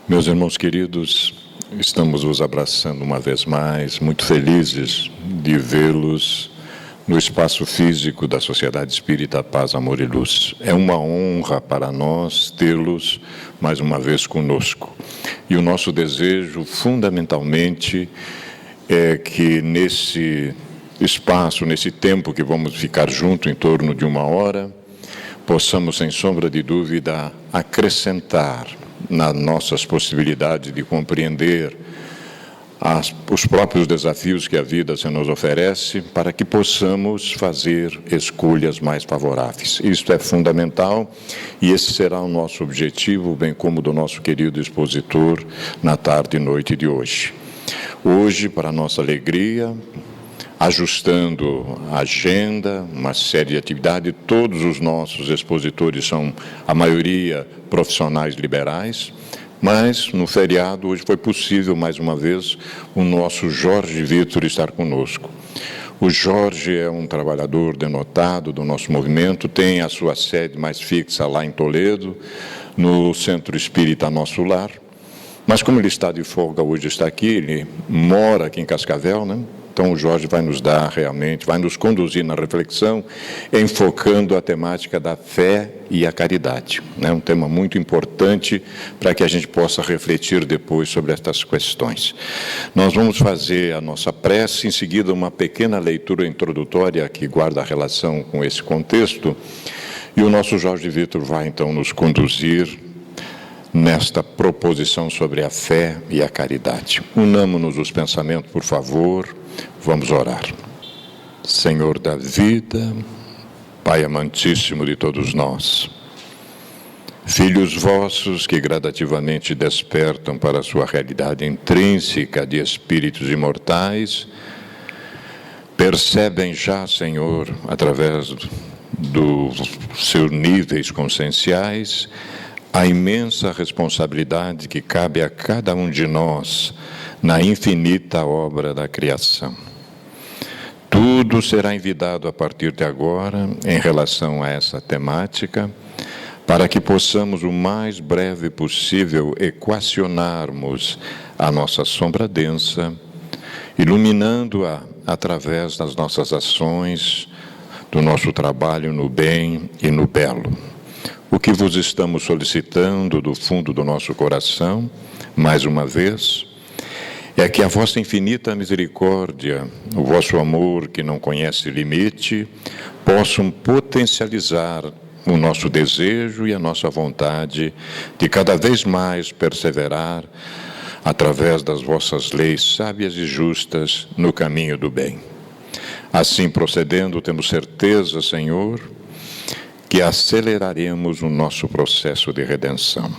Meus irmãos queridos, estamos vos abraçando uma vez mais, muito felizes de vê-los no espaço físico da Sociedade Espírita Paz, Amor e Luz. É uma honra para nós tê-los mais uma vez conosco. E o nosso desejo, fundamentalmente, é que nesse espaço, nesse tempo que vamos ficar junto em torno de 1 hora, possamos, sem sombra de dúvida, acrescentar nas nossas possibilidades de compreender os próprios desafios que a vida se nos oferece, para que possamos fazer escolhas mais favoráveis. Isto é fundamental e esse será o nosso objetivo, bem como do nosso querido expositor na tarde e noite de hoje. Hoje, para nossa alegria, ajustando a agenda, uma série de atividades, todos os nossos expositores são, a maioria, profissionais liberais, mas no feriado hoje foi possível, mais uma vez, o nosso Jorge Vitor estar conosco. O Jorge é um trabalhador denotado do nosso movimento, tem a sua sede mais fixa lá em Toledo, no Centro Espírita Nosso Lar, mas como ele está de folga hoje, está aqui, ele mora aqui em Cascavel, né? Então, o Jorge vai nos dar realmente, vai nos conduzir na reflexão, enfocando a temática da fé e a caridade. É um tema muito importante para que a gente possa refletir depois sobre estas questões. Nós vamos fazer a nossa prece, em seguida uma pequena leitura introdutória que guarda relação com esse contexto, e o nosso Jorge Vitor vai, então, nos conduzir nesta proposição sobre a fé e a caridade. Unamos-nos os pensamentos, por favor. Vamos orar. Senhor da vida, Pai amantíssimo de todos nós, filhos vossos que gradativamente despertam para a sua realidade intrínseca de espíritos imortais, percebem já, Senhor, através dos seus níveis conscienciais, a imensa responsabilidade que cabe a cada um de nós na infinita obra da criação. Tudo será envidado a partir de agora em relação a essa temática, para que possamos o mais breve possível equacionarmos a nossa sombra densa, iluminando-a através das nossas ações, do nosso trabalho no bem e no belo. O que vos estamos solicitando do fundo do nosso coração, mais uma vez, é que a vossa infinita misericórdia, o vosso amor que não conhece limite, possam potencializar o nosso desejo e a nossa vontade de cada vez mais perseverar através das vossas leis sábias e justas no caminho do bem. Assim procedendo, temos certeza, Senhor, que aceleraremos o nosso processo de redenção.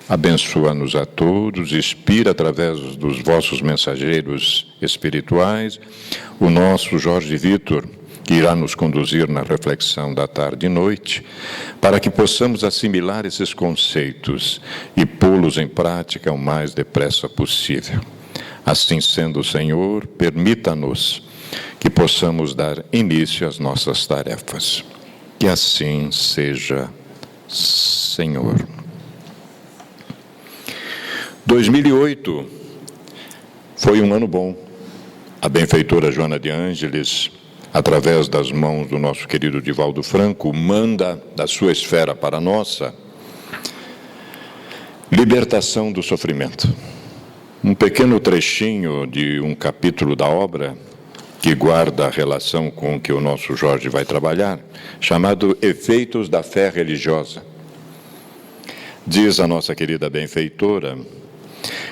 Abençoa-nos a todos, inspira através dos vossos mensageiros espirituais o nosso Jorge Vitor, que irá nos conduzir na reflexão da tarde e noite, para que possamos assimilar esses conceitos e pô-los em prática o mais depressa possível. Assim sendo, Senhor, permita-nos que possamos dar início às nossas tarefas. Que assim seja, Senhor. 2008 foi um ano bom. A benfeitora Joana de Ângeles, através das mãos do nosso querido Divaldo Franco, manda da sua esfera para a nossa libertação do sofrimento. Um pequeno trechinho de um capítulo da obra que guarda a relação com o que o nosso Jorge vai trabalhar, chamado Efeitos da Fé Religiosa. Diz a nossa querida benfeitora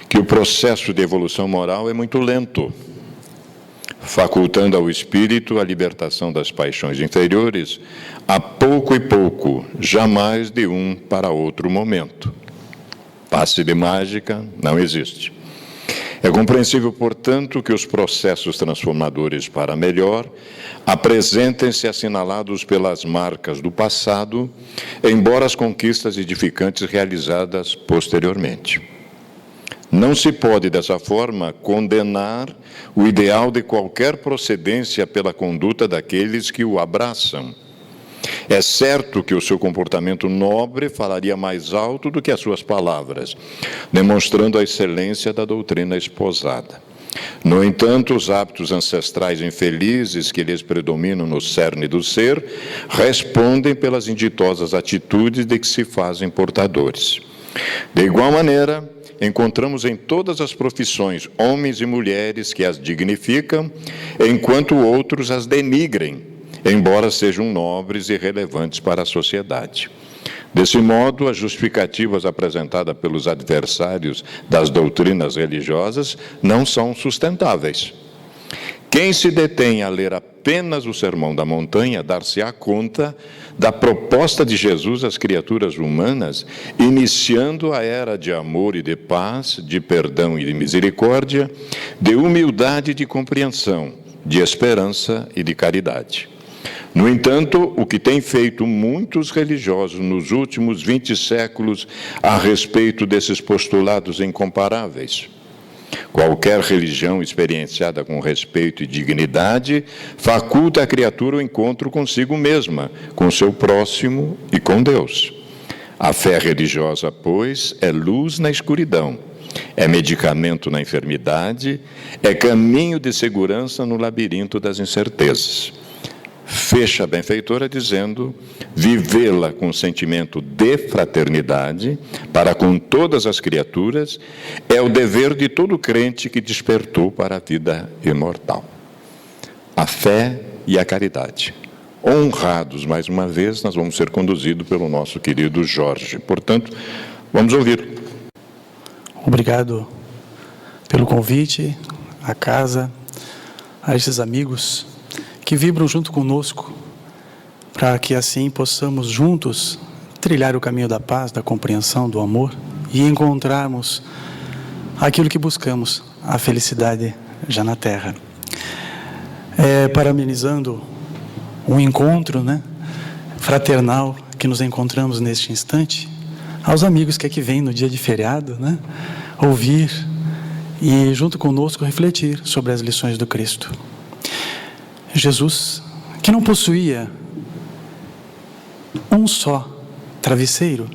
que o processo de evolução moral é muito lento, facultando ao espírito a libertação das paixões inferiores a pouco e pouco, jamais de um para outro momento. Passe de mágica não existe. É compreensível, portanto, que os processos transformadores para melhor apresentem-se assinalados pelas marcas do passado, embora as conquistas edificantes realizadas posteriormente. Não se pode, dessa forma, condenar o ideal de qualquer procedência pela conduta daqueles que o abraçam. É certo que o seu comportamento nobre falaria mais alto do que as suas palavras, demonstrando a excelência da doutrina esposada. No entanto, os hábitos ancestrais infelizes que lhes predominam no cerne do ser respondem pelas inditosas atitudes de que se fazem portadores. De igual maneira, encontramos em todas as profissões homens e mulheres que as dignificam, enquanto outros as denigrem, embora sejam nobres e relevantes para a sociedade. Desse modo, as justificativas apresentadas pelos adversários das doutrinas religiosas não são sustentáveis. Quem se detém a ler apenas o Sermão da Montanha dar-se-á conta da proposta de Jesus às criaturas humanas, iniciando a era de amor e de paz, de perdão e de misericórdia, de humildade e de compreensão, de esperança e de caridade. No entanto, o que tem feito muitos religiosos nos últimos 20 séculos a respeito desses postulados incomparáveis? Qualquer religião experienciada com respeito e dignidade faculta à criatura o encontro consigo mesma, com seu próximo e com Deus. A fé religiosa, pois, é luz na escuridão, é medicamento na enfermidade, é caminho de segurança no labirinto das incertezas. Fecha a benfeitora dizendo: vivê-la com sentimento de fraternidade para com todas as criaturas é o dever de todo crente que despertou para a vida imortal. A fé e a caridade. Honrados, mais uma vez, nós vamos ser conduzidos pelo nosso querido Jorge. Portanto, vamos ouvir. Obrigado pelo convite, à casa, a esses amigos que vibram junto conosco, para que assim possamos juntos trilhar o caminho da paz, da compreensão, do amor e encontrarmos aquilo que buscamos, a felicidade já na terra. Parabenizando um encontro, fraternal que nos encontramos neste instante, aos amigos que aqui vêm no dia de feriado, ouvir e junto conosco refletir sobre as lições do Cristo. Jesus, que não possuía um só travesseiro,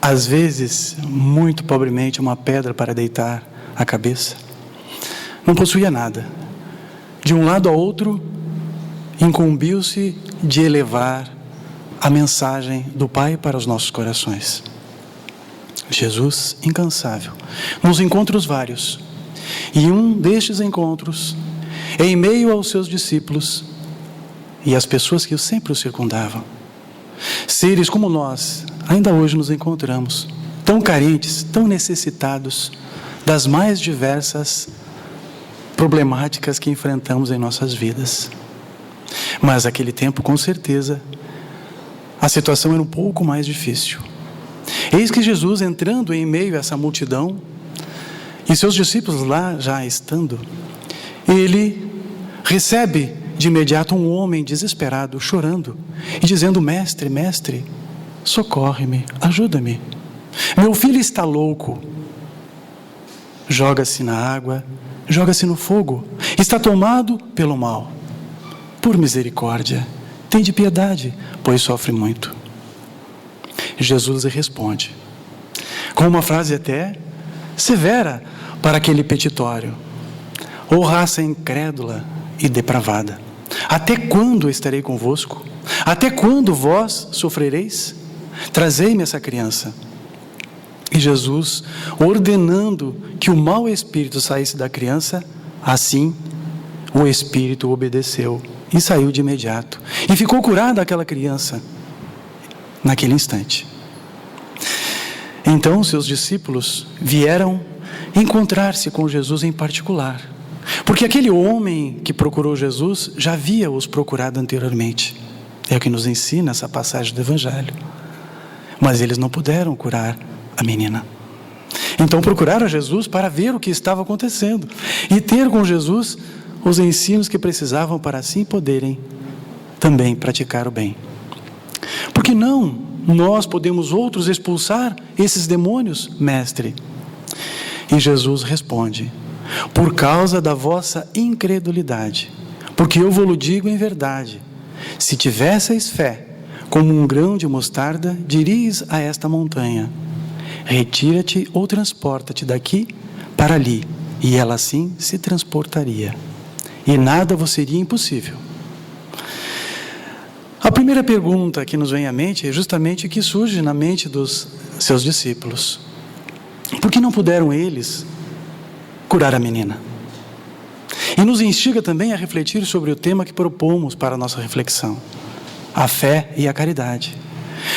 às vezes, muito pobremente, uma pedra para deitar a cabeça, não possuía nada. De um lado a outro, incumbiu-se de elevar a mensagem do Pai para os nossos corações. Jesus, incansável, nos encontros vários, e um destes encontros, em meio aos seus discípulos e às pessoas que sempre o circundavam. Seres como nós, ainda hoje nos encontramos, tão carentes, tão necessitados das mais diversas problemáticas que enfrentamos em nossas vidas. Mas naquele tempo, com certeza, a situação era um pouco mais difícil. Eis que Jesus, entrando em meio a essa multidão, e seus discípulos lá já estando, ele recebe de imediato um homem desesperado, chorando, e dizendo: mestre, mestre, socorre-me, ajuda-me. Meu filho está louco. Joga-se na água, joga-se no fogo, está tomado pelo mal. Por misericórdia, tende piedade, pois sofre muito. Jesus lhe responde, com uma frase até severa para aquele petitório: ó raça incrédula e depravada, até quando estarei convosco? Até quando vós sofrereis? Trazei-me essa criança. E Jesus, ordenando que o mau espírito saísse da criança, assim o espírito obedeceu e saiu de imediato, e ficou curada aquela criança naquele instante. Então seus discípulos vieram encontrar-se com Jesus em particular, porque aquele homem que procurou Jesus já havia os procurado anteriormente. É o que nos ensina essa passagem do Evangelho. Mas eles não puderam curar a menina. Então procuraram Jesus para ver o que estava acontecendo e ter com Jesus os ensinos que precisavam para assim poderem também praticar o bem. Porque não nós podemos outros expulsar esses demônios, mestre? E Jesus responde: por causa da vossa incredulidade, porque eu vos digo em verdade, se tivesseis fé, como um grão de mostarda, diríeis a esta montanha: retira-te ou transporta-te daqui para ali, e ela assim se transportaria, e nada vos seria impossível. A primeira pergunta que nos vem à mente é justamente o que surge na mente dos seus discípulos: por que não puderam eles curar a menina? E nos instiga também a refletir sobre o tema que propomos para a nossa reflexão: a fé e a caridade.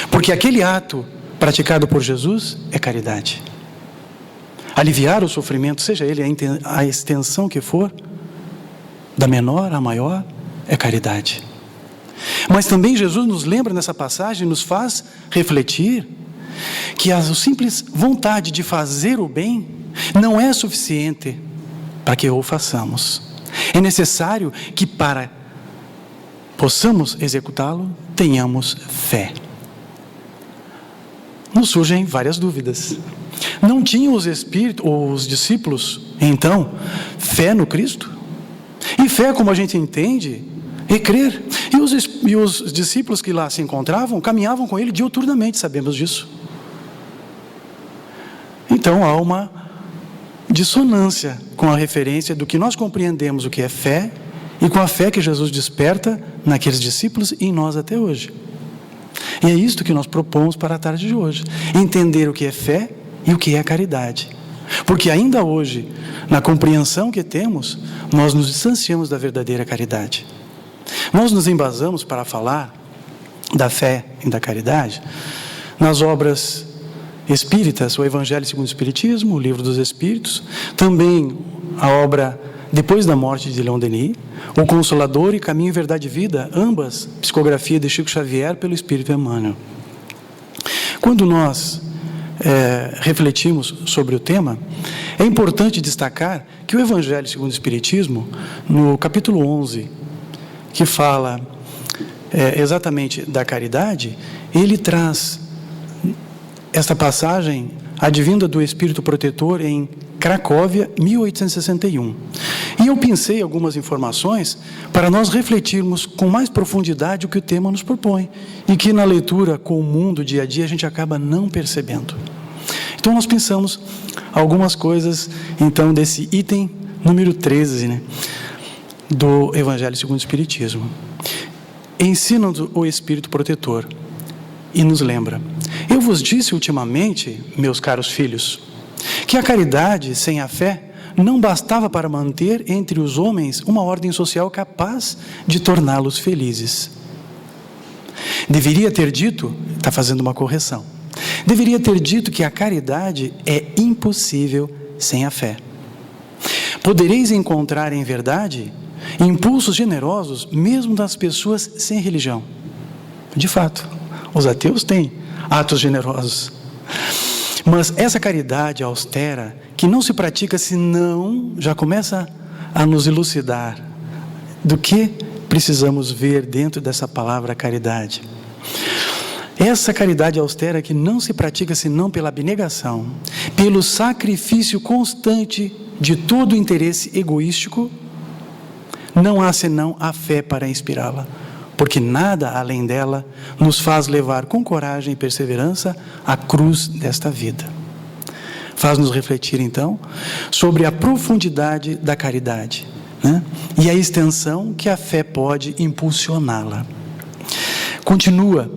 Porque aquele ato praticado por Jesus é caridade. Aliviar o sofrimento, seja ele a extensão que for, da menor à maior, é caridade. Mas também Jesus nos lembra nessa passagem, nos faz refletir que a simples vontade de fazer o bem não é suficiente para que o façamos. É necessário que para possamos executá-lo, tenhamos fé. Nos surgem várias dúvidas. Não tinham os discípulos, então, fé no Cristo? E fé, como a gente entende, é crer. E os discípulos que lá se encontravam, caminhavam com ele diuturnamente, sabemos disso. Então há uma dissonância com a referência do que nós compreendemos o que é fé e com a fé que Jesus desperta naqueles discípulos e em nós até hoje. E é isto que nós propomos para a tarde de hoje: entender o que é fé e o que é caridade. Porque ainda hoje, na compreensão que temos, nós nos distanciamos da verdadeira caridade. Nós nos embasamos para falar da fé e da caridade nas obras espíritas, o Evangelho segundo o Espiritismo, o Livro dos Espíritos, também a obra Depois da Morte de Leon Denis, O Consolador e Caminho, Verdade e Vida, ambas psicografia de Chico Xavier pelo Espírito Emmanuel. Quando nós refletimos sobre o tema, é importante destacar que o Evangelho segundo o Espiritismo, no capítulo 11, que fala exatamente da caridade, ele traz esta passagem advinda do Espírito Protetor em Cracóvia, 1861. E eu pensei algumas informações para nós refletirmos com mais profundidade o que o tema nos propõe e que na leitura comum do dia a dia a gente acaba não percebendo. Então nós pensamos algumas coisas então desse item número 13, do Evangelho segundo o Espiritismo. Ensina-nos o Espírito Protetor e nos lembra: eu vos disse ultimamente, meus caros filhos, que a caridade sem a fé não bastava para manter entre os homens uma ordem social capaz de torná-los felizes. Deveria ter dito, está fazendo uma correção, deveria ter dito que a caridade é impossível sem a fé. Podereis encontrar em verdade impulsos generosos mesmo das pessoas sem religião. De fato, os ateus têm atos generosos. Mas essa caridade austera, que não se pratica senão, já começa a nos elucidar do que precisamos ver dentro dessa palavra caridade. Essa caridade austera que não se pratica senão pela abnegação, pelo sacrifício constante de todo o interesse egoístico, não há senão a fé para inspirá-la, porque nada além dela nos faz levar com coragem e perseverança a cruz desta vida. Faz-nos refletir então sobre a profundidade da caridade, e a extensão que a fé pode impulsioná-la. Continua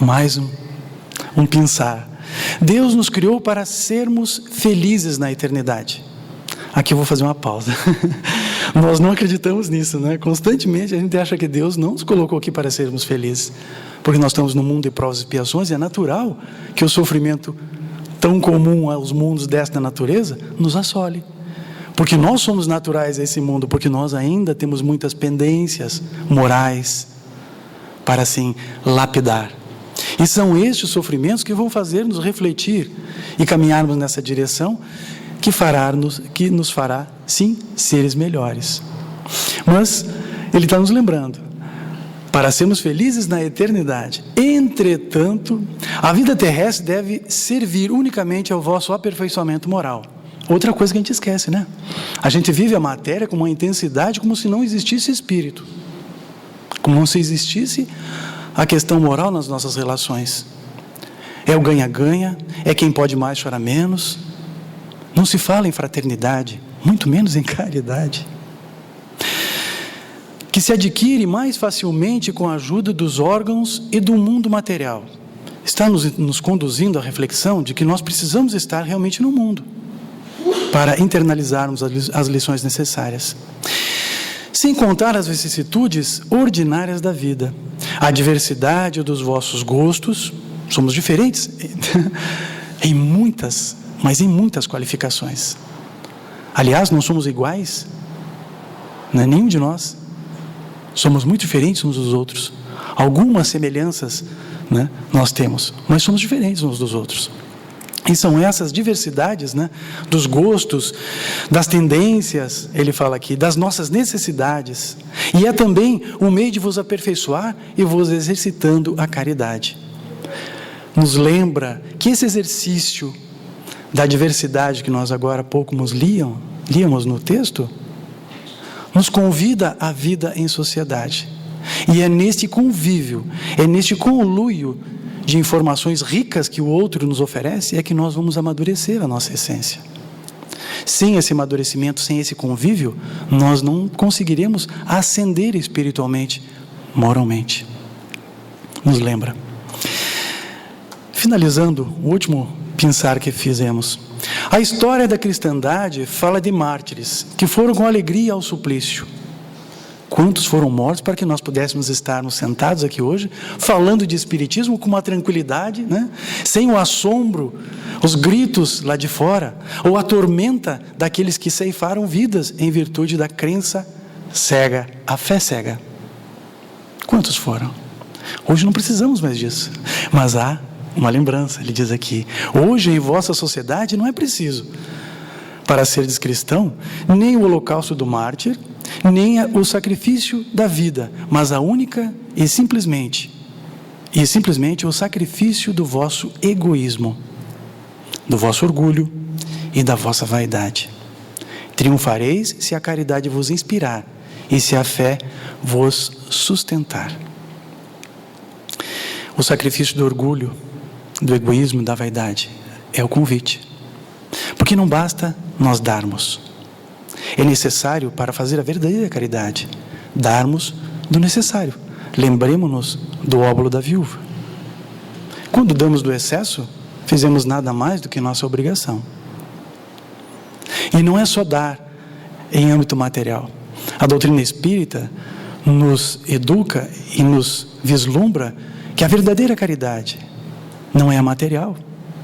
mais um pensar. Deus nos criou para sermos felizes na eternidade. Aqui eu vou fazer uma pausa. Nós não acreditamos nisso, Constantemente a gente acha que Deus não nos colocou aqui para sermos felizes, porque nós estamos no mundo de provas e expiações, e é natural que o sofrimento tão comum aos mundos desta natureza nos assole, porque nós somos naturais a esse mundo, porque nós ainda temos muitas pendências morais para assim lapidar. E são estes sofrimentos que vão fazer-nos refletir e caminharmos nessa direção que nos fará, sim, seres melhores. Mas ele está nos lembrando, para sermos felizes na eternidade. Entretanto, a vida terrestre deve servir unicamente ao vosso aperfeiçoamento moral. Outra coisa que a gente esquece, A gente vive a matéria com uma intensidade como se não existisse espírito. como não se existisse a questão moral nas nossas relações. É o ganha-ganha, é quem pode mais chorar menos. Não se fala em fraternidade, muito menos em caridade, que se adquire mais facilmente com a ajuda dos órgãos e do mundo material. Está nos conduzindo à reflexão de que nós precisamos estar realmente no mundo para internalizarmos as lições necessárias. Sem contar as vicissitudes ordinárias da vida, a diversidade dos vossos gostos, somos diferentes em muitas qualificações. Aliás, não somos iguais, não é nenhum de nós. Somos muito diferentes uns dos outros. Algumas semelhanças, né, nós temos, mas somos diferentes uns dos outros. E são essas diversidades, né, dos gostos, das tendências, ele fala aqui, das nossas necessidades. E é também um meio de vos aperfeiçoar e vos exercitando a caridade. Nos lembra que esse exercício da diversidade que nós agora há pouco líamos no texto, nos convida à vida em sociedade. E é neste convívio, é neste conluio de informações ricas que o outro nos oferece, é que nós vamos amadurecer a nossa essência. Sem esse amadurecimento, sem esse convívio, nós não conseguiremos ascender espiritualmente, moralmente. Nos lembra. Finalizando, o último pensar que fizemos. A história da cristandade fala de mártires que foram com alegria ao suplício. Quantos foram mortos para que nós pudéssemos estarmos sentados aqui hoje, falando de espiritismo com uma tranquilidade, né? Sem o assombro, os gritos lá de fora, ou a tormenta daqueles que ceifaram vidas em virtude da crença cega, a fé cega. Quantos foram? Hoje não precisamos mais disso, mas há uma lembrança, ele diz aqui, hoje em vossa sociedade não é preciso, para seres cristão, nem o holocausto do mártir, nem o sacrifício da vida, mas a única e simplesmente o sacrifício do vosso egoísmo, do vosso orgulho e da vossa vaidade. Triunfareis se a caridade vos inspirar e se a fé vos sustentar. O sacrifício do orgulho, do egoísmo e da vaidade é o convite, porque não basta nós darmos. É necessário, para fazer a verdadeira caridade, darmos do necessário. Lembremos-nos do óbolo da viúva. Quando damos do excesso, fizemos nada mais do que nossa obrigação. E não é só dar em âmbito material. A doutrina espírita nos educa e nos vislumbra que a verdadeira caridade não é a material,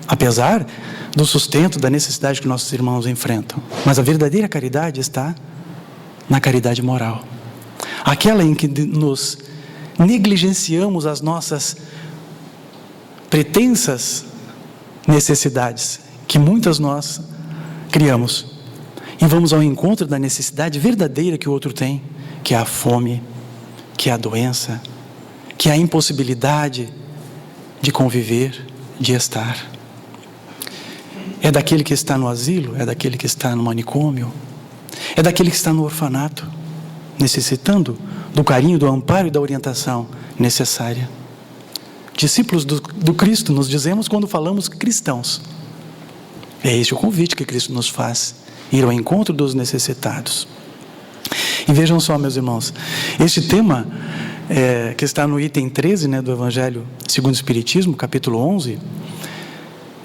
apesar do sustento, da necessidade que nossos irmãos enfrentam. Mas a verdadeira caridade está na caridade moral. Aquela em que nos negligenciamos as nossas pretensas necessidades, que muitas nós criamos, e vamos ao encontro da necessidade verdadeira que o outro tem, que é a fome, que é a doença, que é a impossibilidade de conviver, de estar. É daquele que está no asilo, é daquele que está no manicômio, é daquele que está no orfanato, necessitando do carinho, do amparo e da orientação necessária. Discípulos do Cristo, nos dizemos quando falamos cristãos. É este o convite que Cristo nos faz, ir ao encontro dos necessitados. E vejam só, meus irmãos, este tema que está no item 13, né, do Evangelho segundo o Espiritismo, capítulo 11,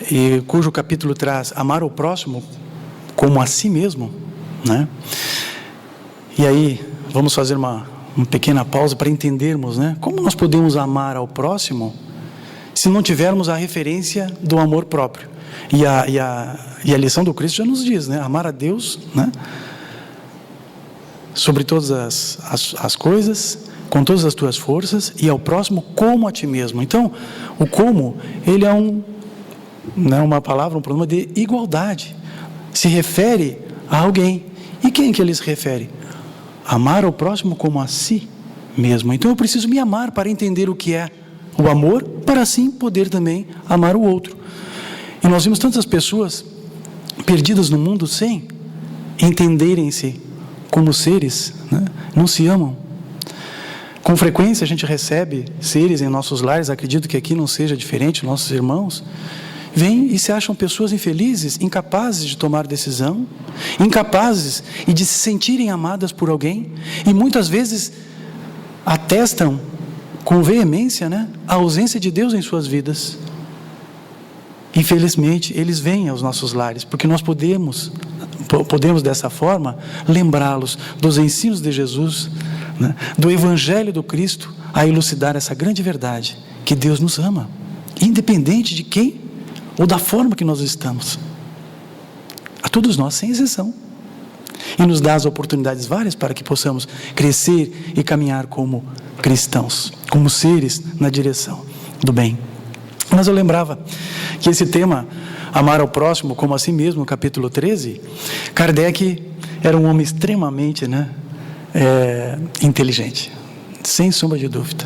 e cujo capítulo traz amar o próximo como a si mesmo, né? E aí vamos fazer uma pequena pausa para entendermos, né, como nós podemos amar ao próximo se não tivermos a referência do amor próprio. E a lição do Cristo já nos diz, né, amar a Deus, né, sobre todas as coisas, com todas as tuas forças, e ao próximo como a ti mesmo. Então, o como, ele é uma palavra, um pronome de igualdade. Se refere a alguém. E quem que ele se refere? Amar ao próximo como a si mesmo. Então eu preciso me amar para entender o que é o amor, para assim poder também amar o outro. E nós vimos tantas pessoas perdidas no mundo sem entenderem-se como seres, né? Não se amam. Com frequência a gente recebe seres em nossos lares, acredito que aqui não seja diferente, nossos irmãos, vêm e se acham pessoas infelizes, incapazes de tomar decisão, incapazes e de se sentirem amadas por alguém, e muitas vezes atestam com veemência, a ausência de Deus em suas vidas. Infelizmente, eles vêm aos nossos lares, porque nós podemos dessa forma lembrá-los dos ensinos de Jesus, do Evangelho do Cristo, a elucidar essa grande verdade, que Deus nos ama, independente de quem ou da forma que nós estamos, a todos nós, sem exceção, e nos dá as oportunidades várias para que possamos crescer e caminhar como cristãos, como seres na direção do bem. Mas eu lembrava que esse tema, amar ao próximo como a si mesmo, no capítulo 13, Kardec era um homem extremamente inteligente, sem sombra de dúvida.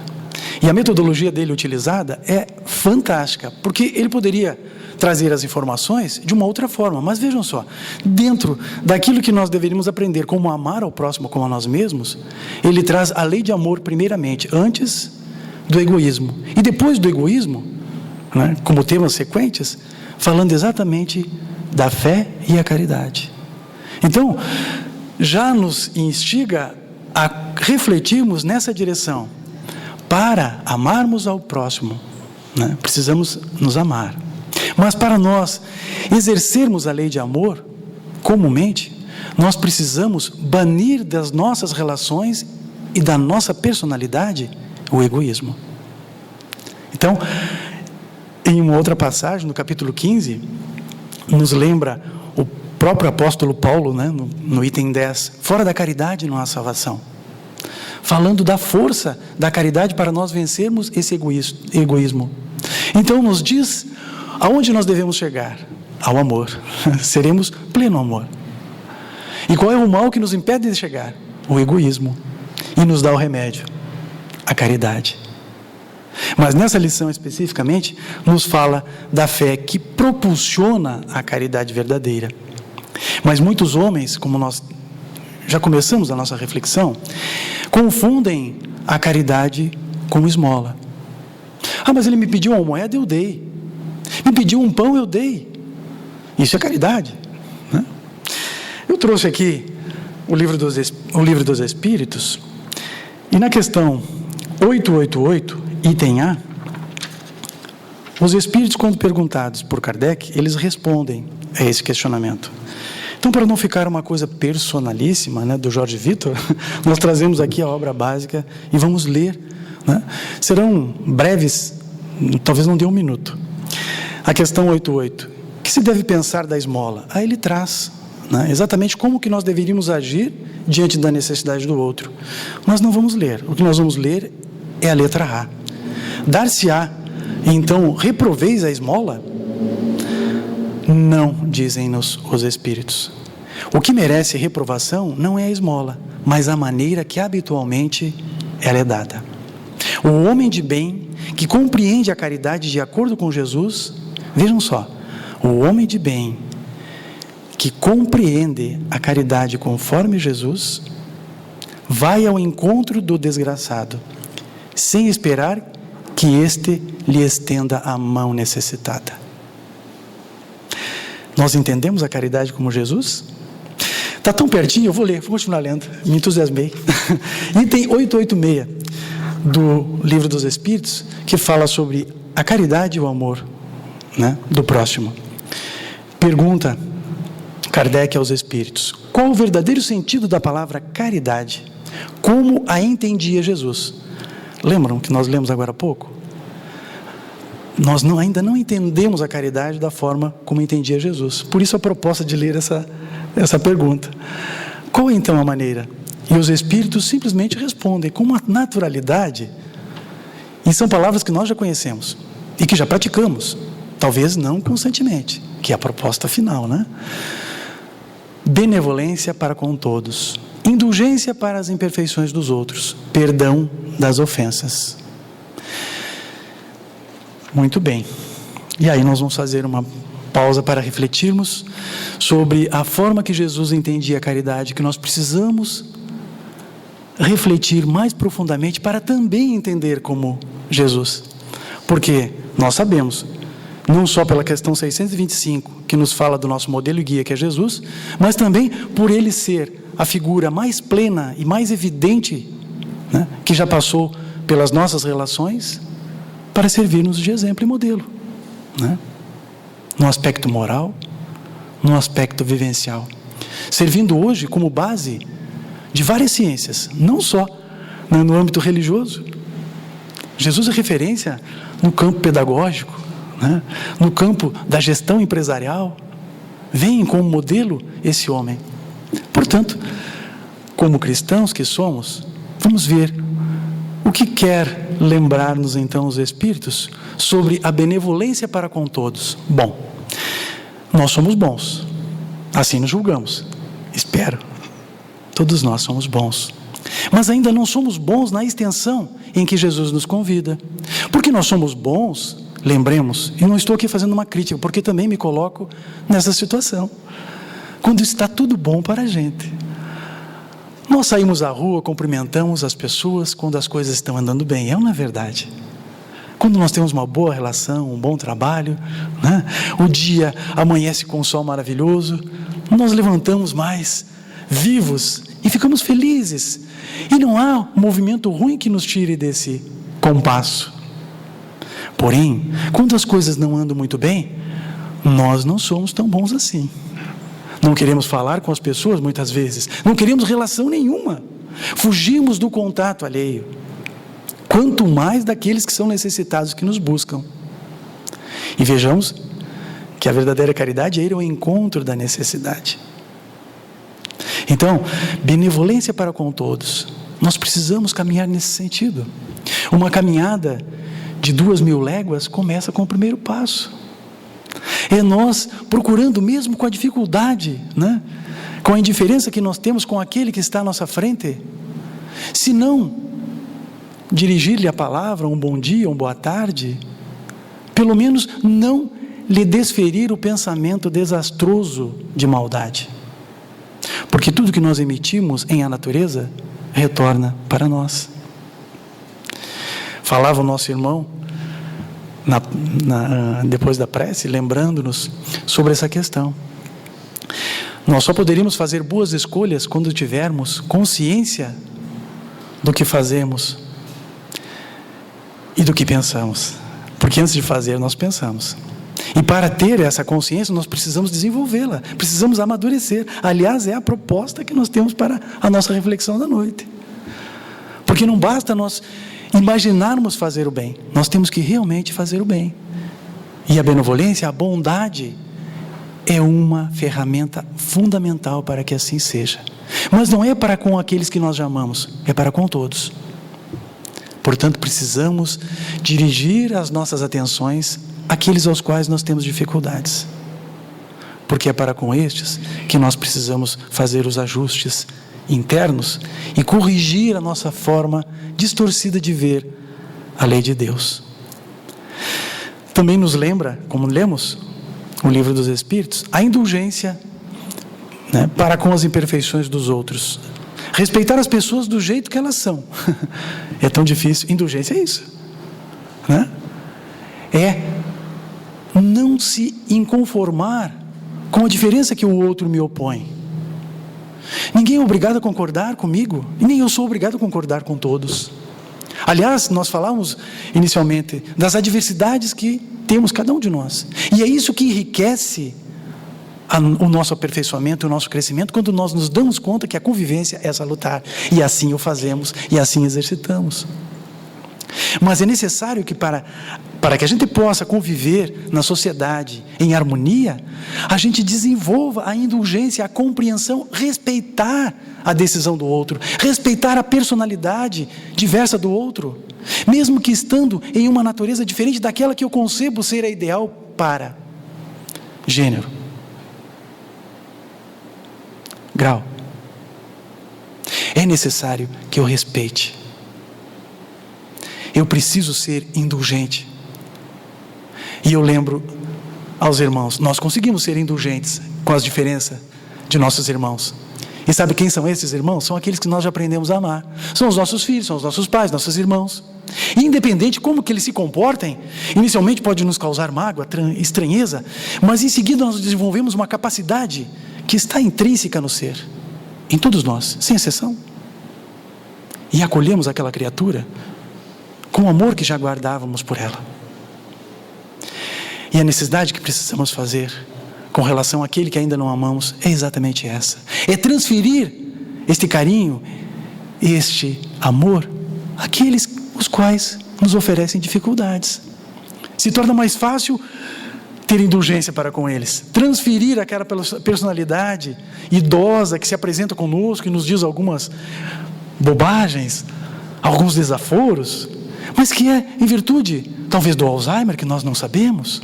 E a metodologia dele utilizada é fantástica, porque ele poderia trazer as informações de uma outra forma, mas vejam só, dentro daquilo que nós deveríamos aprender como amar ao próximo como a nós mesmos, ele traz a lei de amor primeiramente, antes do egoísmo, e depois do egoísmo, como temas sequentes, falando exatamente da fé e a caridade. Então, já nos instiga a refletirmos nessa direção. Para amarmos ao próximo, precisamos nos amar. Mas para nós exercermos a lei de amor, comumente, nós precisamos banir das nossas relações e da nossa personalidade o egoísmo. Então, em uma outra passagem, no capítulo 15, nos lembra o próprio apóstolo Paulo, no item 10, fora da caridade não há salvação. Falando da força da caridade para nós vencermos esse egoísmo. Então nos diz aonde nós devemos chegar? Ao amor. Seremos pleno amor. E qual é o mal que nos impede de chegar? O egoísmo. E nos dá o remédio, a caridade. Mas nessa lição especificamente, nos fala da fé que propulsiona a caridade verdadeira. Mas muitos homens, como nós já começamos a nossa reflexão, confundem a caridade com esmola. Mas ele me pediu uma moeda, eu dei. Me pediu um pão, eu dei. Isso é caridade. Eu trouxe aqui o livro dos Espíritos, e na questão 888, item A, os Espíritos, quando perguntados por Kardec, eles respondem a esse questionamento. Então, para não ficar uma coisa personalíssima, do Jorge Vitor, nós trazemos aqui a obra básica e vamos ler. Serão breves, talvez não dê um minuto. A questão 88. O que se deve pensar da esmola? Aí ele traz exatamente como que nós deveríamos agir diante da necessidade do outro. Nós não vamos ler. O que nós vamos ler é a letra A. Dar-se-á, então, reproveis a esmola? Não, dizem-nos os Espíritos. O que merece reprovação não é a esmola, mas a maneira que habitualmente ela é dada. O homem de bem, que compreende a caridade de acordo com Jesus, vejam só, o homem de bem, que compreende a caridade conforme Jesus, vai ao encontro do desgraçado, sem esperar que este lhe estenda a mão necessitada. Nós entendemos a caridade como Jesus? Está tão pertinho, eu vou ler, vou continuar lendo, me entusiasmei. Item 886 do Livro dos Espíritos, que fala sobre a caridade e o amor do próximo. Pergunta Kardec aos Espíritos: qual o verdadeiro sentido da palavra caridade? Como a entendia Jesus? Lembram que nós lemos agora há pouco? Nós ainda não entendemos a caridade da forma como entendia Jesus. Por isso a proposta de ler essa pergunta. Qual é então a maneira? E os Espíritos simplesmente respondem com uma naturalidade, e são palavras que nós já conhecemos e que já praticamos, talvez não constantemente, que é a proposta final, Benevolência para com todos, indulgência para as imperfeições dos outros, perdão das ofensas. Muito bem. E aí nós vamos fazer uma pausa para refletirmos sobre a forma que Jesus entendia a caridade, que nós precisamos refletir mais profundamente para também entender como Jesus. Porque nós sabemos, não só pela questão 625, que nos fala do nosso modelo e guia, que é Jesus, mas também por ele ser a figura mais plena e mais evidente, né, que já passou pelas nossas relações, para servir-nos de exemplo e modelo, né, no aspecto moral, no aspecto vivencial, servindo hoje como base de várias ciências, não só no âmbito religioso. Jesus é referência no campo pedagógico, né, no campo da gestão empresarial. Vem como modelo esse homem. Portanto, como cristãos que somos, vamos ver o que quer lembrar-nos então os Espíritos sobre a benevolência para com todos. Bom, nós somos bons, assim nos julgamos, espero. Todos nós somos bons, mas ainda não somos bons na extensão em que Jesus nos convida. Porque nós somos bons, lembremos, e não estou aqui fazendo uma crítica, porque também me coloco nessa situação. Quando está tudo bom para a gente, nós saímos à rua, cumprimentamos as pessoas quando as coisas estão andando bem, não é verdade? Quando nós temos uma boa relação, um bom trabalho, né? O dia amanhece com um sol maravilhoso, nós levantamos mais vivos e ficamos felizes, e não há um movimento ruim que nos tire desse compasso. Porém, quando as coisas não andam muito bem, nós não somos tão bons assim. Não queremos falar com as pessoas muitas vezes, não queremos relação nenhuma, fugimos do contato alheio, quanto mais daqueles que são necessitados, que nos buscam. E vejamos que a verdadeira caridade é ir ao encontro da necessidade. Então, benevolência para com todos, nós precisamos caminhar nesse sentido. Uma caminhada de 2.000 léguas começa com o primeiro passo. É nós procurando, mesmo com a dificuldade, né, com a indiferença que nós temos com aquele que está à nossa frente, se não dirigir-lhe a palavra, um bom dia, uma boa tarde, pelo menos não lhe desferir o pensamento desastroso de maldade. Porque tudo que nós emitimos em a natureza retorna para nós. Falava o nosso irmão depois da prece, lembrando-nos sobre essa questão. Nós só poderíamos fazer boas escolhas quando tivermos consciência do que fazemos e do que pensamos. Porque antes de fazer, nós pensamos. E para ter essa consciência, nós precisamos desenvolvê-la, precisamos amadurecer. Aliás, é a proposta que nós temos para a nossa reflexão da noite. Porque não basta nós imaginarmos fazer o bem, nós temos que realmente fazer o bem. E a benevolência, a bondade, é uma ferramenta fundamental para que assim seja. Mas não é para com aqueles que nós já amamos, é para com todos. Portanto, precisamos dirigir as nossas atenções àqueles aos quais nós temos dificuldades. Porque é para com estes que nós precisamos fazer os ajustes internos e corrigir a nossa forma distorcida de ver a lei de Deus. Também nos lembra, como lemos o Livro dos Espíritos, a indulgência, né, para com as imperfeições dos outros. Respeitar as pessoas do jeito que elas são. É tão difícil. Indulgência é isso, né? É não se inconformar com a diferença que o outro me opõe. Ninguém é obrigado a concordar comigo, e nem eu sou obrigado a concordar com todos. Aliás, nós falamos inicialmente das adversidades que temos cada um de nós, e é isso que enriquece o nosso aperfeiçoamento, o nosso crescimento, quando nós nos damos conta que a convivência é salutar, e assim o fazemos, e assim exercitamos. Mas é necessário que para que a gente possa conviver na sociedade em harmonia, a gente desenvolva a indulgência, a compreensão, respeitar a decisão do outro, respeitar a personalidade diversa do outro, mesmo que estando em uma natureza diferente daquela que eu concebo ser a ideal para gênero, grau. É necessário que eu respeite. Eu preciso ser indulgente. E eu lembro aos irmãos, nós conseguimos ser indulgentes com as diferenças de nossos irmãos. E sabe quem são esses irmãos? São aqueles que nós já aprendemos a amar. São os nossos filhos, são os nossos pais, nossos irmãos. E independente como que eles se comportem, inicialmente pode nos causar mágoa, estranheza, mas em seguida nós desenvolvemos uma capacidade que está intrínseca no ser, em todos nós, sem exceção. E acolhemos aquela criatura com o amor que já guardávamos por ela. E a necessidade que precisamos fazer com relação àquele que ainda não amamos é exatamente essa: é transferir este carinho, este amor àqueles os quais nos oferecem dificuldades. Se torna mais fácil ter indulgência para com eles, transferir aquela personalidade idosa que se apresenta conosco e nos diz algumas bobagens, alguns desaforos, mas que é em virtude talvez do Alzheimer, que nós não sabemos,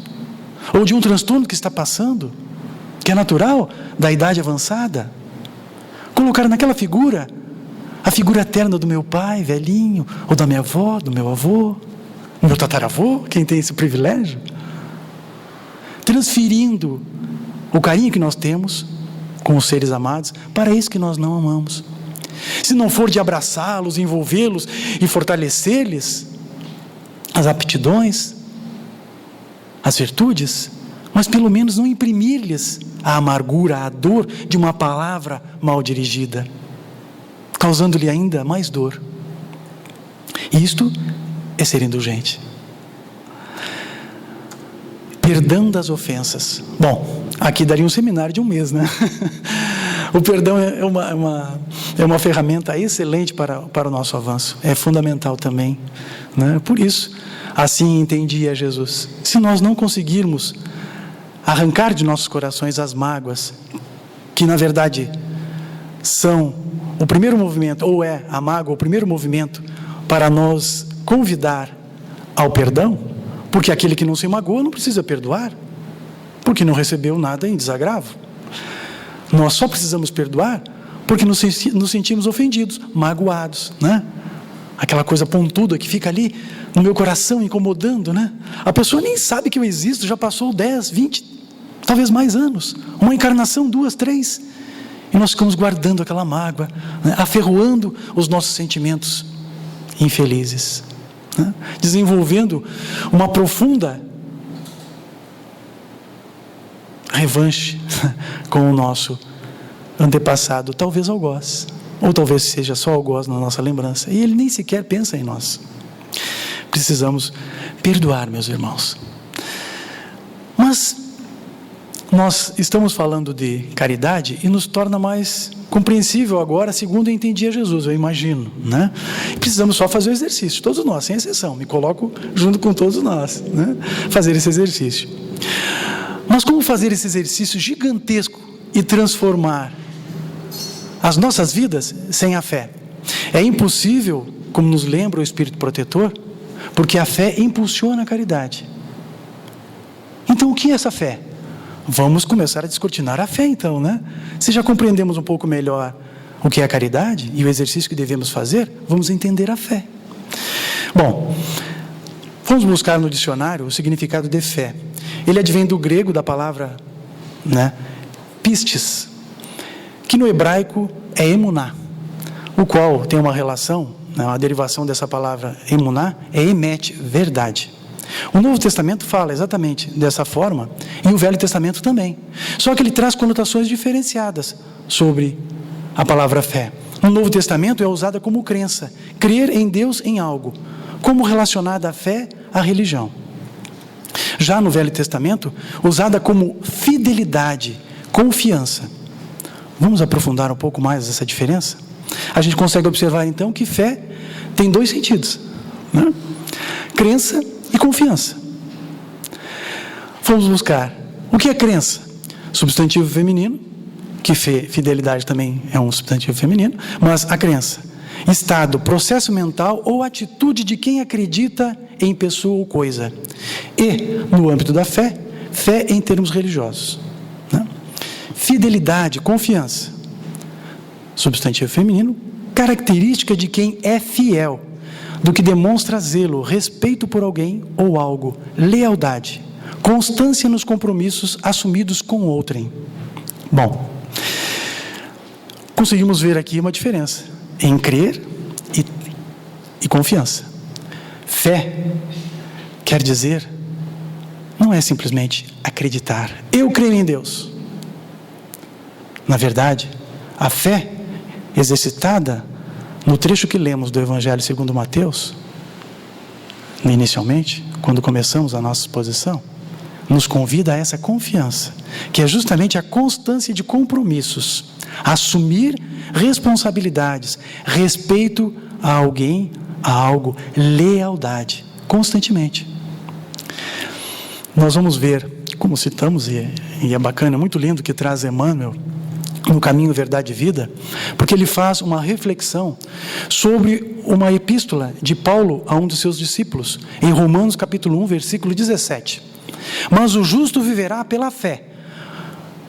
ou de um transtorno que está passando, que é natural da idade avançada. Colocar naquela figura a figura eterna do meu pai velhinho, ou da minha avó, do meu avô, do meu tataravô, quem tem esse privilégio, transferindo o carinho que nós temos com os seres amados para isso que nós não amamos. Se não for de abraçá-los, envolvê-los e fortalecer-lhes as aptidões, as virtudes, mas pelo menos não imprimir-lhes a amargura, a dor de uma palavra mal dirigida, causando-lhe ainda mais dor. Isto é ser indulgente. Perdão das ofensas. Bom, aqui daria um seminário de um mês, né? O perdão é uma ferramenta excelente para o nosso avanço. É fundamental também, né? Por isso, assim entendia Jesus. Se nós não conseguirmos arrancar de nossos corações as mágoas, que na verdade são o primeiro movimento, ou é a mágoa o primeiro movimento para nos convidar ao perdão, porque aquele que não se magoa não precisa perdoar, porque não recebeu nada em desagravo. Nós só precisamos perdoar porque nos sentimos ofendidos, magoados, né? Aquela coisa pontuda que fica ali no meu coração incomodando, né? A pessoa nem sabe que eu existo, já passou 10, 20, talvez mais anos, uma encarnação, 2, 3, e nós ficamos guardando aquela mágoa, né? Aferroando os nossos sentimentos infelizes, né? Desenvolvendo uma profunda revanche com o nosso antepassado, talvez algoz, ou talvez seja só algoz na nossa lembrança, e ele nem sequer pensa em nós. Precisamos perdoar, meus irmãos. Mas nós estamos falando de caridade e nos torna mais compreensível agora, segundo eu entendia Jesus, eu imagino, né? Precisamos só fazer o exercício, todos nós, sem exceção, me coloco junto com todos nós, né? Fazer esse exercício. Mas como fazer esse exercício gigantesco e transformar as nossas vidas sem a fé? É impossível, como nos lembra o Espírito Protetor, porque a fé impulsiona a caridade. Então o que é essa fé? Vamos começar a descortinar a fé então, né? Se já compreendemos um pouco melhor o que é a caridade e o exercício que devemos fazer, vamos entender a fé. Bom, vamos buscar no dicionário o significado de fé. Ele advém do grego da palavra, né, pistes, que no hebraico é emuná, o qual tem uma relação, né, uma derivação dessa palavra emuná, é emet, verdade. O Novo Testamento fala exatamente dessa forma, e o Velho Testamento também. Só que ele traz conotações diferenciadas sobre a palavra fé. No Novo Testamento é usada como crença, crer em Deus em algo, como relacionada a fé à religião. Já no Velho Testamento, usada como fidelidade, confiança. Vamos aprofundar um pouco mais essa diferença? A gente consegue observar então que fé tem 2 sentidos, né? Crença e confiança. Vamos buscar o que é crença? Substantivo feminino, que fidelidade também é um substantivo feminino, mas a crença, estado, processo mental ou atitude de quem acredita em pessoa ou coisa. E, no âmbito da fé, fé em termos religiosos, né? Fidelidade, confiança, substantivo feminino, característica de quem é fiel, do que demonstra zelo, respeito por alguém ou algo, lealdade, constância nos compromissos assumidos com outrem. Bom, conseguimos ver aqui uma diferença em crer e confiança. Fé quer dizer, não é simplesmente acreditar. Eu creio em Deus. Na verdade, a fé exercitada no trecho que lemos do Evangelho segundo Mateus, inicialmente, quando começamos a nossa exposição, nos convida a essa confiança, que é justamente a constância de compromissos, assumir responsabilidades, respeito a alguém, a algo, lealdade, constantemente. Nós vamos ver, como citamos, e é bacana, é muito lindo que traz Emmanuel no Caminho, Verdade e Vida, porque ele faz uma reflexão sobre uma epístola de Paulo a um dos seus discípulos, em Romanos capítulo 1, versículo 17. Mas o justo viverá pela fé.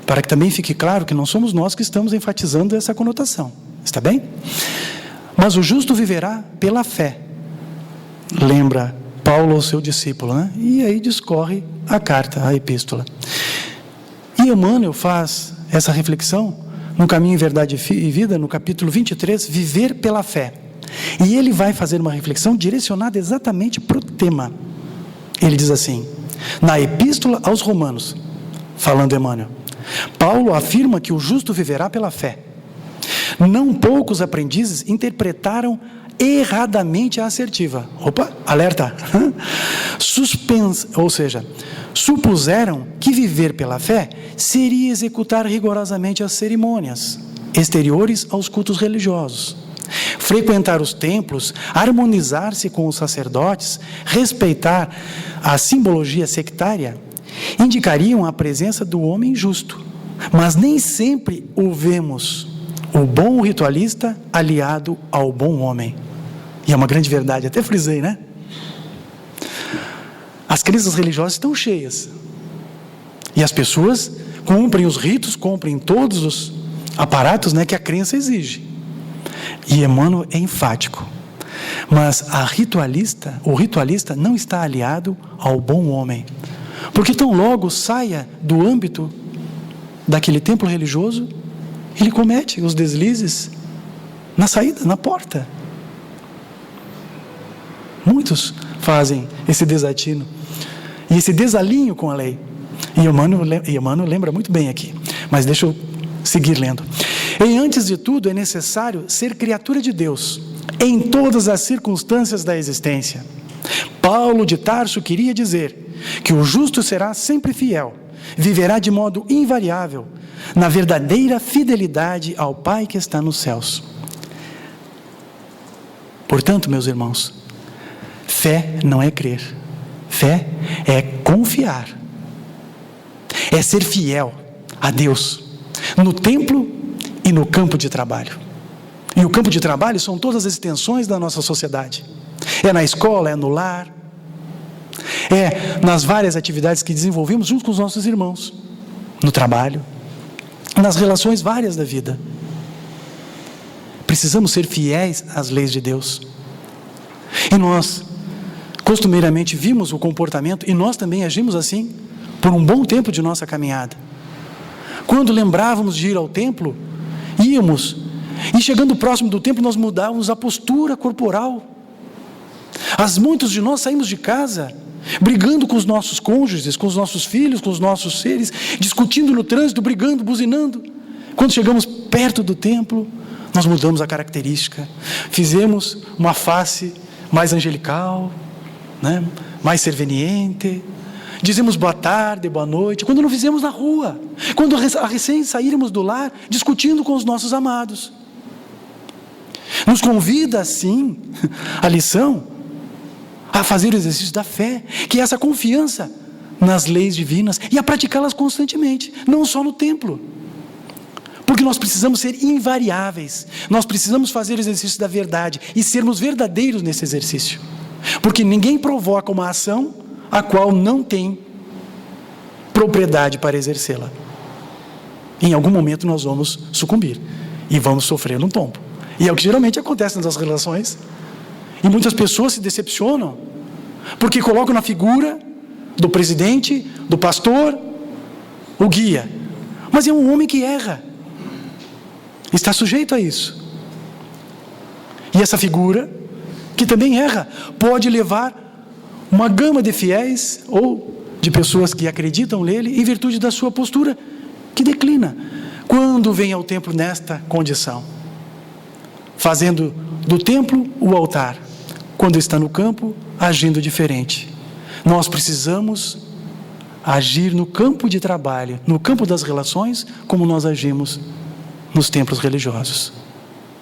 Para que também fique claro que não somos nós que estamos enfatizando essa conotação. Está bem? Mas o justo viverá pela fé. Lembra Paulo ao seu discípulo, né? E aí discorre a carta, a epístola. E Emmanuel faz essa reflexão no Caminho, Verdade e Vida, no capítulo 23, Viver pela Fé. E ele vai fazer uma reflexão direcionada exatamente para o tema. Ele diz assim, na epístola aos Romanos, falando Emmanuel, Paulo afirma que o justo viverá pela fé. Não poucos aprendizes interpretaram erradamente a assertiva. Opa, alerta! Supuseram que viver pela fé seria executar rigorosamente as cerimônias exteriores aos cultos religiosos, frequentar os templos, harmonizar-se com os sacerdotes, respeitar a simbologia sectária, indicariam a presença do homem justo. Mas nem sempre o vemos, o bom ritualista aliado ao bom homem. E é uma grande verdade, até frisei, né? As crenças religiosas estão cheias. E as pessoas cumprem os ritos, cumprem todos os aparatos, né, que a crença exige. E Emmanuel é enfático. Mas o ritualista não está aliado ao bom homem. Porque tão logo saia do âmbito daquele templo religioso, ele comete os deslizes na saída, na porta. Muitos fazem esse desatino e esse desalinho com a lei. E Emmanuel lembra muito bem aqui. Mas deixa eu seguir lendo. E antes de tudo é necessário ser criatura de Deus em todas as circunstâncias da existência. Paulo de Tarso queria dizer que o justo será sempre fiel, viverá de modo invariável, na verdadeira fidelidade ao Pai que está nos céus. Portanto, meus irmãos, fé não é crer, fé é confiar, é ser fiel a Deus, no templo e no campo de trabalho. E o campo de trabalho são todas as extensões da nossa sociedade. É na escola, é no lar, é nas várias atividades que desenvolvemos junto com os nossos irmãos, no trabalho, nas relações várias da vida. Precisamos ser fiéis às leis de Deus. E nós, costumeiramente, vimos o comportamento, e nós também agimos assim, por um bom tempo de nossa caminhada. Quando lembrávamos de ir ao templo, íamos, e chegando próximo do templo, nós mudávamos a postura corporal. Muitos de nós saímos de casa, brigando com os nossos cônjuges, com os nossos filhos, com os nossos seres, discutindo no trânsito, brigando, buzinando. Quando chegamos perto do templo, nós mudamos a característica, fizemos uma face mais angelical, né? Mais serviente, dizemos boa tarde, boa noite, quando não fizemos na rua, quando recém saímos do lar, discutindo com os nossos amados. Nos convida assim, a lição, a fazer o exercício da fé, que é essa confiança nas leis divinas, e a praticá-las constantemente, não só no templo. Porque nós precisamos ser invariáveis, nós precisamos fazer o exercício da verdade, e sermos verdadeiros nesse exercício. Porque ninguém provoca uma ação a qual não tem propriedade para exercê-la. Em algum momento nós vamos sucumbir, e vamos sofrer um tombo. E é o que geralmente acontece nas nossas relações. E muitas pessoas se decepcionam, porque colocam na figura do presidente, do pastor, o guia. Mas é um homem que erra. está sujeito a isso. E essa figura, que também erra, pode levar uma gama de fiéis ou de pessoas que acreditam nele em virtude da sua postura que declina quando vem ao templo nesta condição, fazendo do templo o altar, quando está no campo agindo diferente. Nós precisamos agir no campo de trabalho, no campo das relações, como nós agimos nos templos religiosos.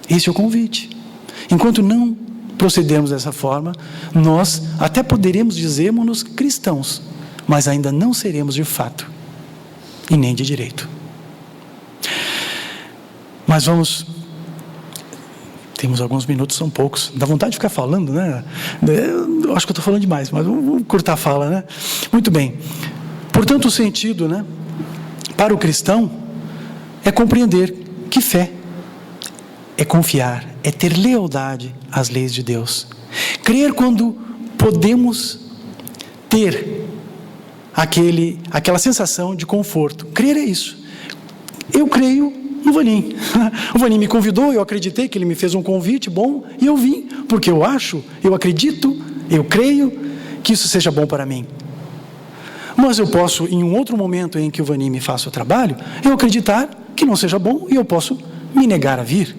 Esse é o convite. Enquanto não procedermos dessa forma, nós até poderemos dizermos-nos cristãos, mas ainda não seremos de fato, e nem de direito. Mas temos alguns minutos, são poucos, dá vontade de ficar falando, né? Eu acho que eu estou falando demais, mas vamos cortar a fala, né? Muito bem. Portanto, o sentido, né, para o cristão é compreender que fé é confiar, é ter lealdade às leis de Deus. Crer quando podemos ter aquela sensação de conforto. Crer é isso. Eu creio no Vanim. O Vanim me convidou, eu acreditei que ele me fez um convite bom e eu vim, porque eu acho, eu acredito, eu creio que isso seja bom para mim. Mas eu posso, em um outro momento em que o Vanim me faça o trabalho, eu acreditar que não seja bom e eu posso me negar a vir.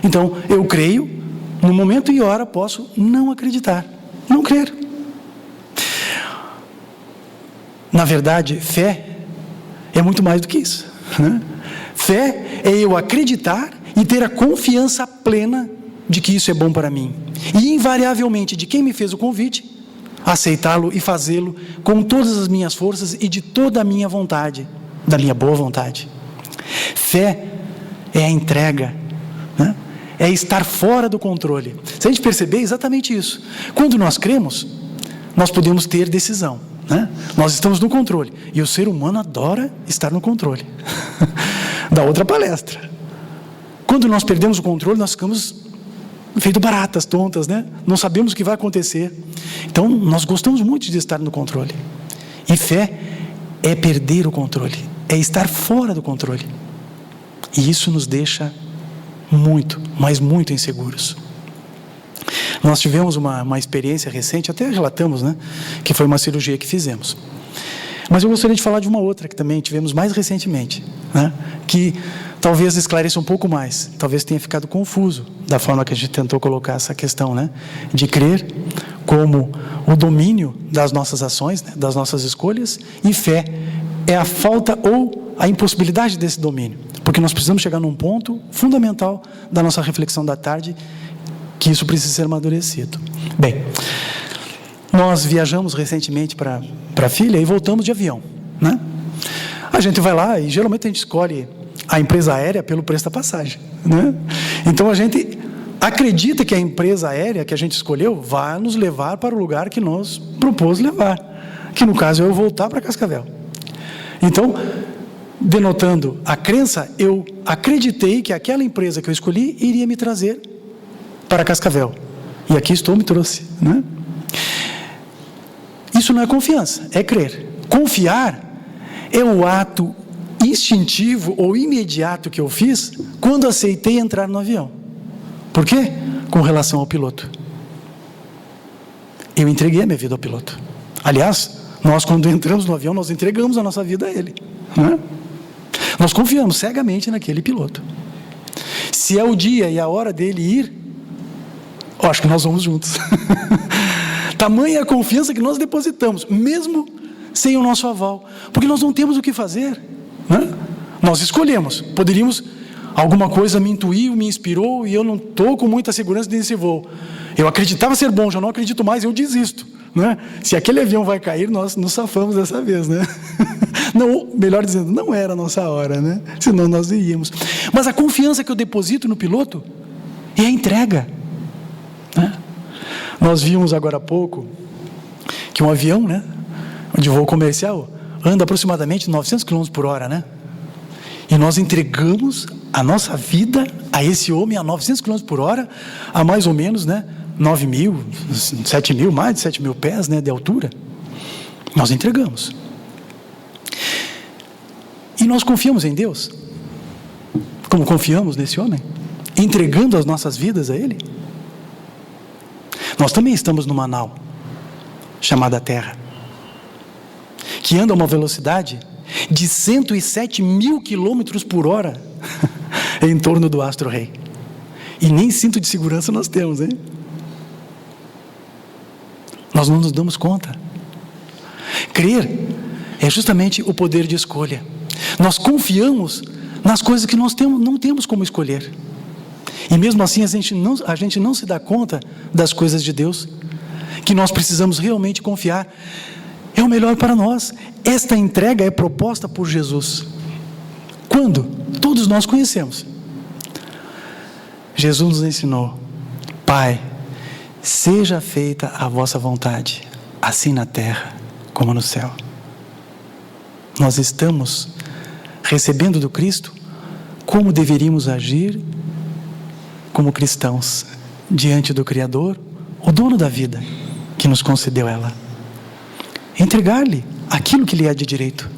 Então, eu creio no momento e hora posso não acreditar, não crer. Na verdade, fé é muito mais do que isso, né? Fé é eu acreditar e ter a confiança plena de que isso é bom para mim. E invariavelmente, de quem me fez o convite, aceitá-lo e fazê-lo com todas as minhas forças e de toda a minha vontade, da minha boa vontade. Fé é a entrega, né? É estar fora do controle. Se a gente perceber, é exatamente isso. Quando nós cremos, nós podemos ter decisão, né? Nós estamos no controle. E o ser humano adora estar no controle. Da outra palestra. Quando nós perdemos o controle, nós ficamos feito baratas, tontas, né? Não sabemos o que vai acontecer. Então, nós gostamos muito de estar no controle. E fé é perder o controle, é estar fora do controle. E isso nos deixa muito, mas muito inseguros. Nós tivemos uma experiência recente, até relatamos, né? Que foi uma cirurgia que fizemos. Mas eu gostaria de falar de uma outra que também tivemos mais recentemente, né? Que talvez esclareça um pouco mais, talvez tenha ficado confuso da forma que a gente tentou colocar essa questão, né? De crer como o domínio das nossas ações, né? Das nossas escolhas, e fé é a falta ou a impossibilidade desse domínio, porque nós precisamos chegar num ponto fundamental da nossa reflexão da tarde, que isso precisa ser amadurecido. Bem, nós viajamos recentemente para a filha e voltamos de avião, né? A gente vai lá e geralmente a gente escolhe a empresa aérea pelo preço da passagem, né? Então a gente acredita que a empresa aérea que a gente escolheu vai nos levar para o lugar que nos propôs levar, que no caso é eu voltar para Cascavel. Então, denotando a crença, eu acreditei que aquela empresa que eu escolhi iria me trazer para Cascavel. E aqui estou, me trouxe, né? Isso não é confiança, é crer. Confiar é o ato instintivo ou imediato que eu fiz quando aceitei entrar no avião. Por quê? Com relação ao piloto. Eu entreguei a minha vida ao piloto. Aliás, nós quando entramos no avião, nós entregamos a nossa vida a ele, né? Nós confiamos cegamente naquele piloto. Se é o dia e a hora dele ir, eu acho que nós vamos juntos. Tamanha a confiança que nós depositamos, mesmo sem o nosso aval, porque nós não temos o que fazer, né? Nós escolhemos, poderíamos, alguma coisa me intuiu, me inspirou, e eu não estou com muita segurança nesse voo. Eu acreditava ser bom, já não acredito mais, eu desisto, né? Se aquele avião vai cair, nós nos safamos dessa vez, né? Não, melhor dizendo, não era a nossa hora, né? Senão nós iríamos. Mas a confiança que eu deposito no piloto é a entrega, né? Nós vimos agora há pouco que um avião, né, de voo comercial, anda aproximadamente 900 km por hora, né? E nós entregamos a nossa vida a esse homem a 900 km por hora, a mais ou menos, né, 9 mil, 7 mil, mais de 7 mil pés, né, de altura. Nós entregamos. E nós confiamos em Deus? como confiamos nesse homem, entregando as nossas vidas a Ele. Nós também estamos numa nau chamada Terra, que anda a uma velocidade de 107 mil quilômetros por hora em torno do astro-rei. E nem cinto de segurança nós temos, hein? Nós não nos damos conta. Crer é justamente o poder de escolha. Nós confiamos nas coisas que nós não temos como escolher. E mesmo assim a gente não se dá conta das coisas de Deus, que nós precisamos realmente confiar. É o melhor para nós. Esta entrega é proposta por Jesus. Quando? Todos nós conhecemos. Jesus nos ensinou: Pai, seja feita a vossa vontade, assim na terra como no céu. Nós estamos recebendo do Cristo como deveríamos agir como cristãos diante do Criador, o dono da vida, que nos concedeu ela. Entregar-lhe aquilo que lhe é de direito.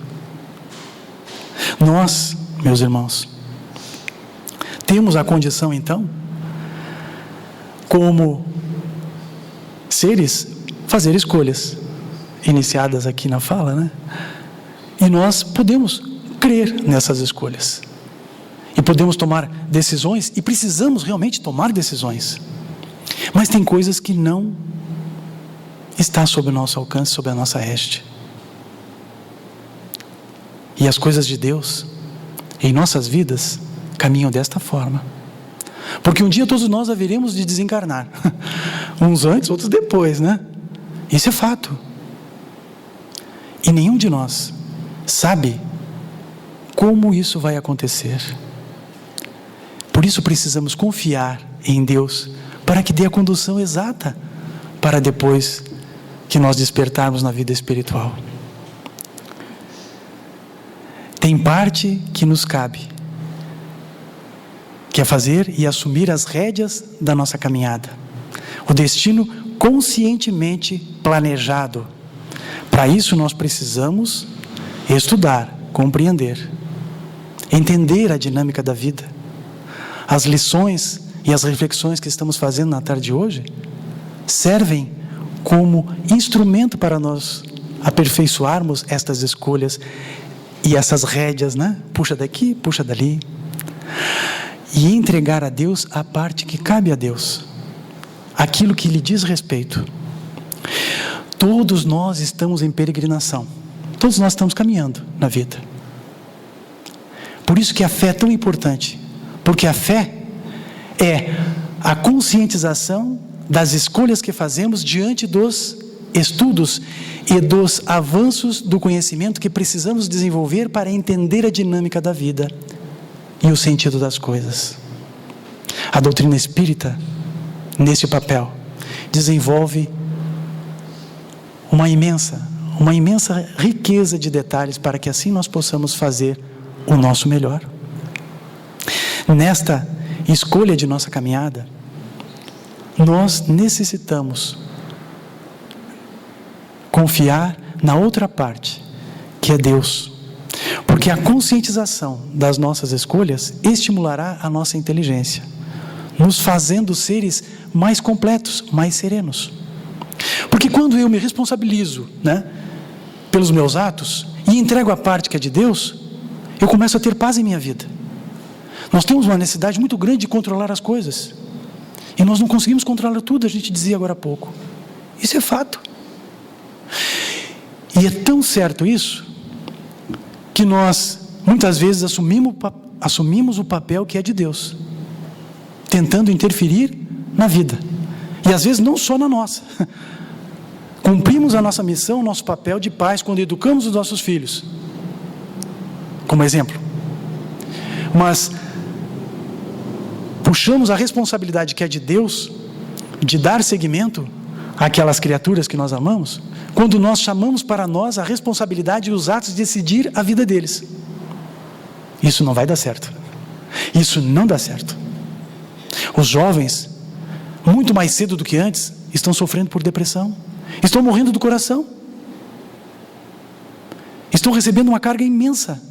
Nós, meus irmãos, temos a condição então, como seres, fazer escolhas, iniciadas aqui na fala, né? E nós podemos crer nessas escolhas. E podemos tomar decisões, e precisamos realmente tomar decisões. Mas tem coisas que não está sob o nosso alcance, sob a nossa haste. E as coisas de Deus, em nossas vidas, caminham desta forma. Porque um dia todos nós haveremos de desencarnar. Uns antes, outros depois, né? Isso é fato. E nenhum de nós sabe como isso vai acontecer. Por isso precisamos confiar em Deus, para que dê a condução exata, para depois que nós despertarmos na vida espiritual. Tem parte que nos cabe, que é fazer e assumir as rédeas da nossa caminhada. O destino conscientemente planejado. Para isso nós precisamos estudar, compreender, entender a dinâmica da vida. As lições e as reflexões que estamos fazendo na tarde de hoje servem como instrumento para nós aperfeiçoarmos estas escolhas e essas rédeas, né? Puxa daqui, puxa dali. E entregar a Deus a parte que cabe a Deus, aquilo que lhe diz respeito. Todos nós estamos em peregrinação, todos nós estamos caminhando na vida. Por isso que a fé é tão importante, porque a fé é a conscientização das escolhas que fazemos diante dos estudos e dos avanços do conhecimento que precisamos desenvolver para entender a dinâmica da vida e o sentido das coisas. A doutrina espírita, nesse papel, desenvolve uma imensa riqueza de detalhes para que assim nós possamos fazer o nosso melhor. Nesta escolha de nossa caminhada, nós necessitamos confiar na outra parte, que é Deus. Porque a conscientização das nossas escolhas estimulará a nossa inteligência, nos fazendo seres mais completos, mais serenos. Porque quando eu me responsabilizo, né, pelos meus atos e entrego a parte que é de Deus, eu começo a ter paz em minha vida. Nós temos uma necessidade muito grande de controlar as coisas. E nós não conseguimos controlar tudo, a gente dizia agora há pouco. Isso é fato. E é tão certo isso, que nós muitas vezes assumimos o papel que é de Deus, tentando interferir na vida. E às vezes não só na nossa. Cumprimos a nossa missão, o nosso papel de pais quando educamos os nossos filhos, como exemplo. Mas puxamos a responsabilidade que é de Deus, de dar seguimento àquelas criaturas que nós amamos, quando nós chamamos para nós a responsabilidade e os atos de decidir a vida deles. Isso não vai dar certo. Isso não dá certo. Os jovens, muito mais cedo do que antes, estão sofrendo por depressão, estão morrendo do coração, estão recebendo uma carga imensa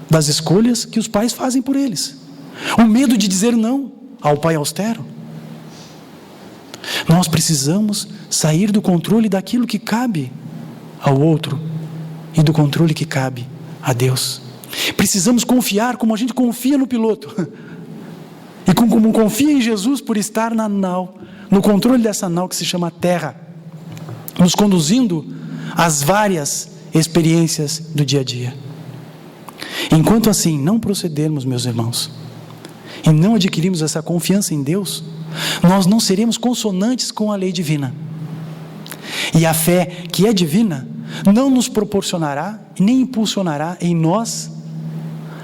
das escolhas que os pais fazem por eles. O medo de dizer não ao pai austero. Nós precisamos sair do controle daquilo que cabe ao outro e do controle que cabe a Deus. Precisamos confiar como a gente confia no piloto e como confia em Jesus por estar na nau, no controle dessa nau que se chama Terra, nos conduzindo às várias experiências do dia a dia. Enquanto assim não procedermos, meus irmãos, e não adquirirmos essa confiança em Deus, nós não seremos consonantes com a lei divina. E a fé que é divina não nos proporcionará nem impulsionará em nós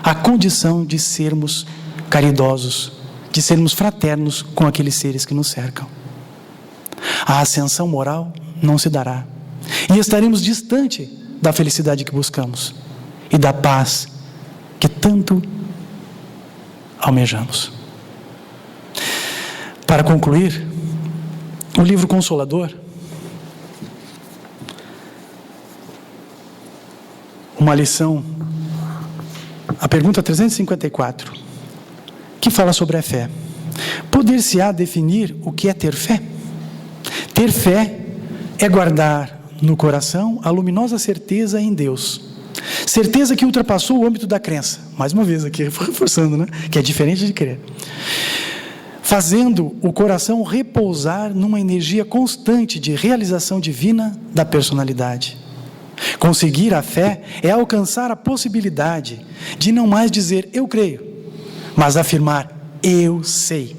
a condição de sermos caridosos, de sermos fraternos com aqueles seres que nos cercam. A ascensão moral não se dará, e estaremos distante da felicidade que buscamos e da paz que tanto almejamos. Para concluir, o livro Consolador, uma lição, a pergunta 354, que fala sobre a fé. Poder-se-á definir o que é ter fé? Ter fé é guardar no coração a luminosa certeza em Deus. Certeza que ultrapassou o âmbito da crença. Mais uma vez aqui, reforçando, né? Que é diferente de crer. Fazendo o coração repousar numa energia constante de realização divina da personalidade. Conseguir a fé é alcançar a possibilidade de não mais dizer eu creio, mas afirmar eu sei,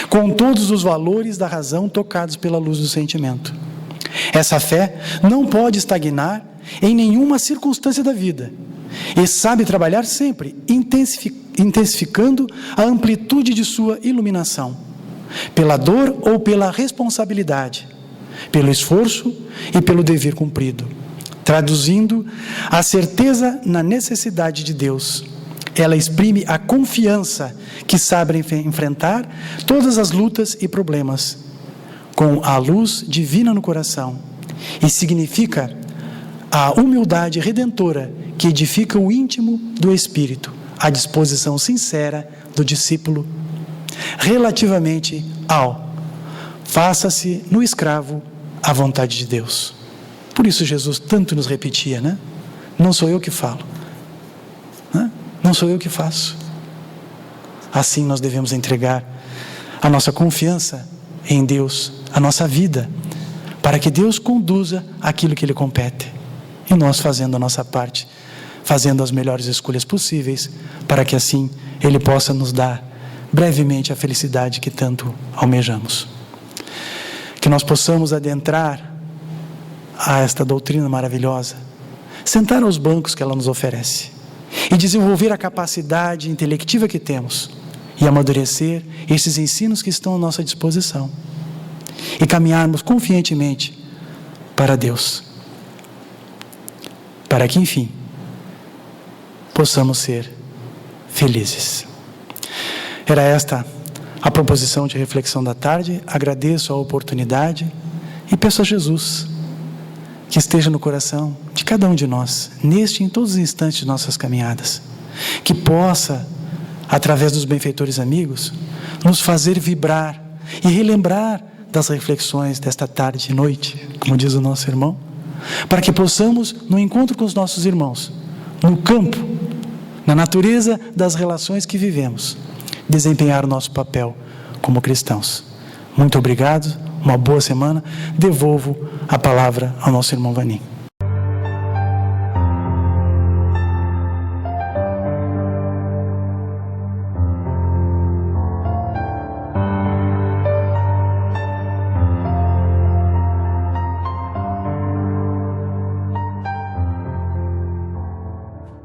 com todos os valores da razão tocados pela luz do sentimento. Essa fé não pode estagnar em nenhuma circunstância da vida e sabe trabalhar sempre, intensificando a amplitude de sua iluminação, pela dor ou pela responsabilidade, pelo esforço e pelo dever cumprido, traduzindo a certeza na necessidade de Deus. Ela exprime a confiança que sabe enfrentar todas as lutas e problemas, com a luz divina no coração, e significa a humildade redentora que edifica o íntimo do espírito, a disposição sincera do discípulo, relativamente ao faça-se no escravo a vontade de Deus. Por isso Jesus tanto nos repetia, né? Não sou eu que falo, né? Não sou eu que faço. Assim nós devemos entregar a nossa confiança em Deus, a nossa vida, para que Deus conduza aquilo que lhe compete. E nós fazendo a nossa parte, fazendo as melhores escolhas possíveis, para que assim Ele possa nos dar brevemente a felicidade que tanto almejamos. Que nós possamos adentrar a esta doutrina maravilhosa, sentar aos bancos que ela nos oferece e desenvolver a capacidade intelectiva que temos e amadurecer esses ensinos que estão à nossa disposição e caminharmos confiantemente para Deus, para que enfim possamos ser felizes. Era esta a proposição de reflexão da tarde. Agradeço a oportunidade e peço a Jesus que esteja no coração de cada um de nós, neste e em todos os instantes de nossas caminhadas, que possa, através dos benfeitores amigos, nos fazer vibrar e relembrar das reflexões desta tarde e noite, como diz o nosso irmão, para que possamos, no encontro com os nossos irmãos, no campo, na natureza das relações que vivemos, desempenhar o nosso papel como cristãos. Muito obrigado, uma boa semana. Devolvo a palavra ao nosso irmão Vanim.